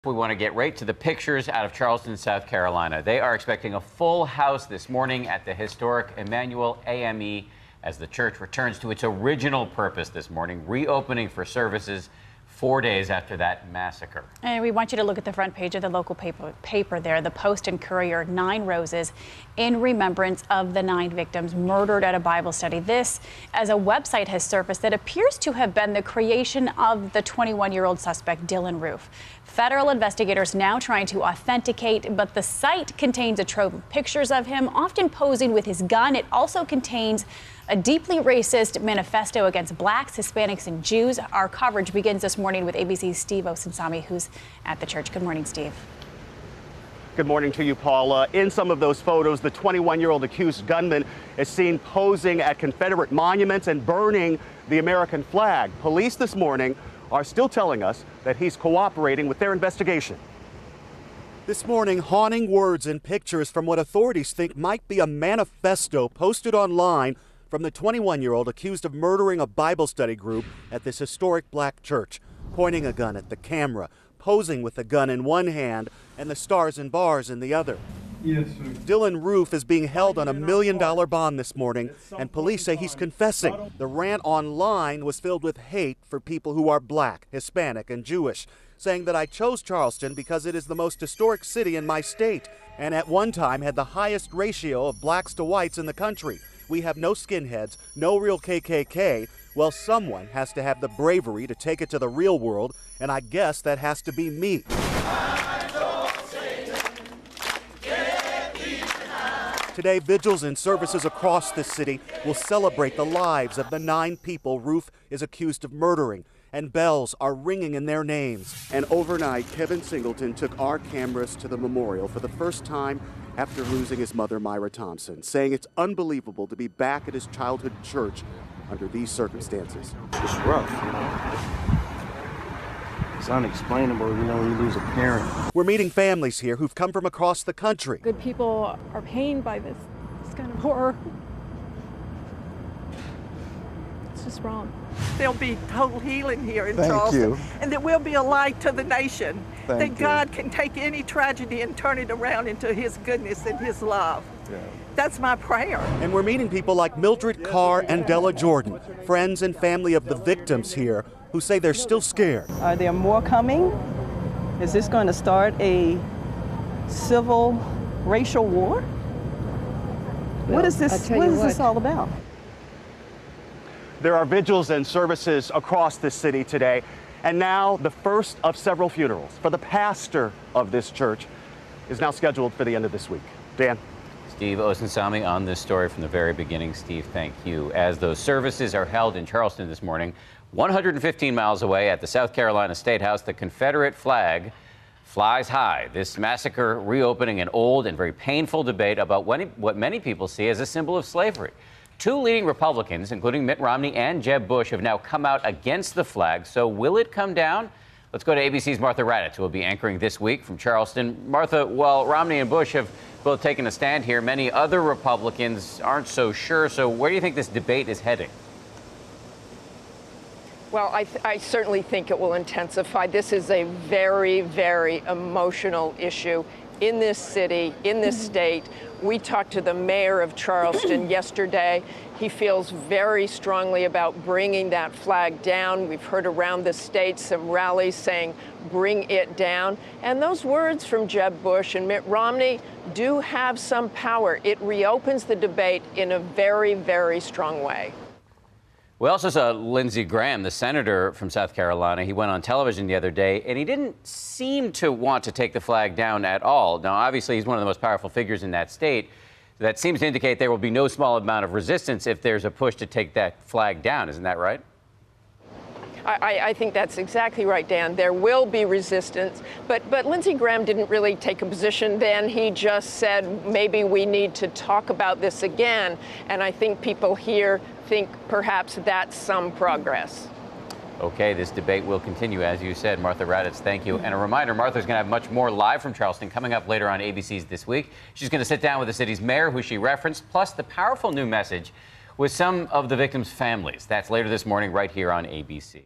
We want to get right to the pictures out of Charleston, South Carolina. They are expecting a full house this morning at the historic Emmanuel AME as the church returns to its original purpose this morning, reopening for services 4 days after that massacre. And we want you to look at the front page of the local paper there, the Post and Courier, 9 roses in remembrance of the 9 victims murdered at a Bible study. This, as a website has surfaced that appears to have been the creation of the 21-year-old suspect, Dylan Roof. Federal investigators now trying to authenticate, but the site contains a trove of pictures of him, often posing with his gun. It also contains a deeply racist manifesto against blacks, Hispanics, and Jews. Our coverage begins this morning with ABC's Steve Osunsami, who's at the church. Good morning, Steve. Good morning to you, Paula. In some of those photos, the 21-year-old accused gunman is seen posing at Confederate monuments and burning the American flag. Police this morning are still telling us that he's cooperating with their investigation. This morning, haunting words and pictures from what authorities think might be a manifesto posted online from the 21-year-old accused of murdering a Bible study group at this historic black church, pointing a gun at the camera, posing with a gun in one hand and the stars and bars in the other. Yes, sir. Dylan Roof is being held on a $1 million bond this morning, and police say he's confessing. The rant online was filled with hate for people who are black, Hispanic, and Jewish, saying that I chose Charleston because it is the most historic city in my state, and at one time had the highest ratio of blacks to whites in the country. We have no skinheads, no real KKK. Well, someone has to have the bravery to take it to the real world, and I guess that has to be me. Today, vigils and services across the city will celebrate the lives of the 9 people Roof is accused of murdering, and bells are ringing in their names. And overnight, Kevin Singleton took our cameras to the memorial for the first time after losing his mother, Myra Thompson, saying it's unbelievable to be back at his childhood church under these circumstances. It's rough, you know. It's unexplainable, you know, when you lose a parent. We're meeting families here who've come from across the country. Good people are pained by this kind of horror. It's just wrong. There'll be total healing here in Charleston. And that we'll be a light to the nation. That God can take any tragedy and turn it around into his goodness and his love. That's my prayer. And we're meeting people like Mildred Carr and Della Jordan, friends and family of the victims here, who say they're still scared. Are there more coming? Is this going to start a civil racial war? Well, what is this all about? There are vigils and services across the city today, and now the first of several funerals for the pastor of this church is now scheduled for the end of this week. Dan. Steve Osunsami on this story from the very beginning. Steve, thank you. As those services are held in Charleston this morning, 115 miles away at the South Carolina State House, the Confederate flag flies high. This massacre reopening an old and very painful debate about what many people see as a symbol of slavery. 2 leading Republicans, including Mitt Romney and Jeb Bush, have now come out against the flag. So will it come down? Let's go to ABC's Martha Raddatz, who will be anchoring this week from Charleston. Martha, while Romney and Bush have both taken a stand here, many other Republicans aren't so sure. So where do you think this debate is heading? Well, I certainly think it will intensify. This is a very, very emotional issue in this city, in this state. We talked to the mayor of Charleston yesterday. He feels very strongly about bringing that flag down. We've heard around the state some rallies saying, bring it down. And those words from Jeb Bush and Mitt Romney do have some power. It reopens the debate in a very, very strong way. We also saw Lindsey Graham, the senator from South Carolina. He went on television the other day, and he didn't seem to want to take the flag down at all. Now, obviously, he's one of the most powerful figures in that state. That seems to indicate there will be no small amount of resistance if there's a push to take that flag down. Isn't that right? I think that's exactly right, Dan. There will be resistance, but Lindsey Graham didn't really take a position then. He just said maybe we need to talk about this again, and I think people here think perhaps that's some progress. Okay, this debate will continue, as you said. Martha Raddatz, thank you. And a reminder, Martha's going to have much more live from Charleston coming up later on ABC's This Week. She's going to sit down with the city's mayor, who she referenced, plus the powerful new message with some of the victims' families. That's later this morning right here on ABC.